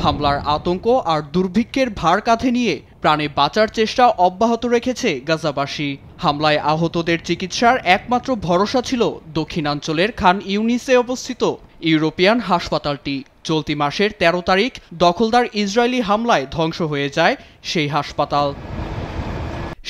হামলার আতঙ্ক আর দুর্ভিক্ষের ভার কাঁধে নিয়ে প্রাণে বাঁচার চেষ্টা অব্যাহত রেখেছে গাজাবাসী। হামলায় আহতদের চিকিৎসার একমাত্র ভরসা ছিল দক্ষিণাঞ্চলের খান ইউনিসে অবস্থিত ইউরোপিয়ান হাসপাতালটি। চলতি মাসের ১৩ তারিখ দখলদার ইসরায়েলি হামলায় ধ্বংস হয়ে যায় সেই হাসপাতাল।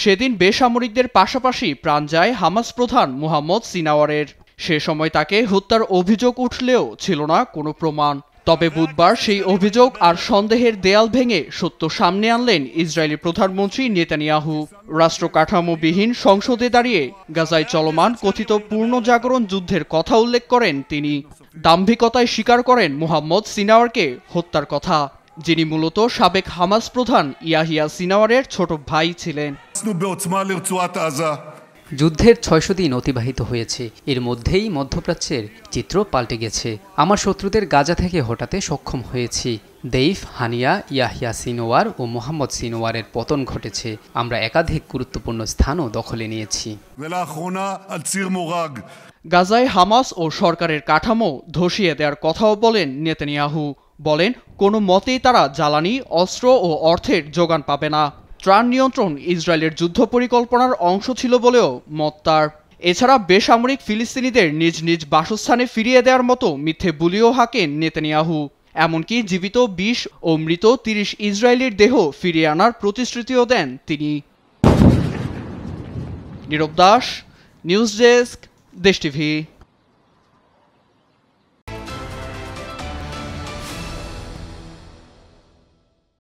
সেদিন বেসামরিকদের পাশাপাশি প্রাণ যায় হামাস প্রধান মোহাম্মদ সিনাওয়ারের। সে সময় তাকে হত্যার অভিযোগ উঠলেও ছিল না কোনো প্রমাণ। তবে বুধবার সেই অভিযোগ আর সন্দেহের দেয়াল ভেঙে সত্য সামনে আনলেন ইসরায়েলি প্রধানমন্ত্রী নেতানিয়াহু। রাষ্ট্রকাঠামোবিহীন সংসদে দাঁড়িয়ে গাজায় চলমান কথিত পূর্ণজাগরণ যুদ্ধের কথা উল্লেখ করেন তিনি। দাম্ভিকতায় স্বীকার করেন মোহাম্মদ সিনাওয়ারকে হত্যার কথা, যিনি মূলত সাবেক হামাস প্রধান ইয়াহিয়া সিনাওয়ারের ছোট ভাই ছিলেন। যুদ্ধের ৬০০ দিন অতিবাহিত হয়েছে। এর মধ্যেই মধ্যপ্রাচ্যের চিত্র পাল্টে গেছে। আমার শত্রুদের গাজা থেকে হটাতে সক্ষম হয়েছি। দেইফ, হানিয়া, ইয়াহিয়া সিনোয়ার ও মোহাম্মদ সিনোয়ারের পতন ঘটেছে। আমরা একাধিক গুরুত্বপূর্ণ স্থানও দখলে নিয়েছি। গাজায় হামাস ও সরকারের কাঠামো ধসিয়ে দেওয়ার কথাও বলেন নেতানিয়াহু। বলেন, কোনো মতেই তারা জ্বালানি, অস্ত্র ও অর্থের যোগান পাবে না। ত্রাণ নিয়ন্ত্রণ ইসরায়েলের যুদ্ধ পরিকল্পনার অংশ ছিল বলেও মত তার। এছাড়া বেসামরিক ফিলিস্তিনিদের নিজ নিজ বাসস্থানে ফিরিয়ে দেওয়ার মতো মিথ্যে বুলিও হাঁকেন নেতানিয়াহু। এমনকি জীবিত ২০ ও মৃত ৩০ ইসরায়েলির দেহ ফিরিয়ে আনার প্রতিশ্রুতিও দেন তিনি। নীরব দাস, নিউজ ডেস্ক, দেশ টিভি।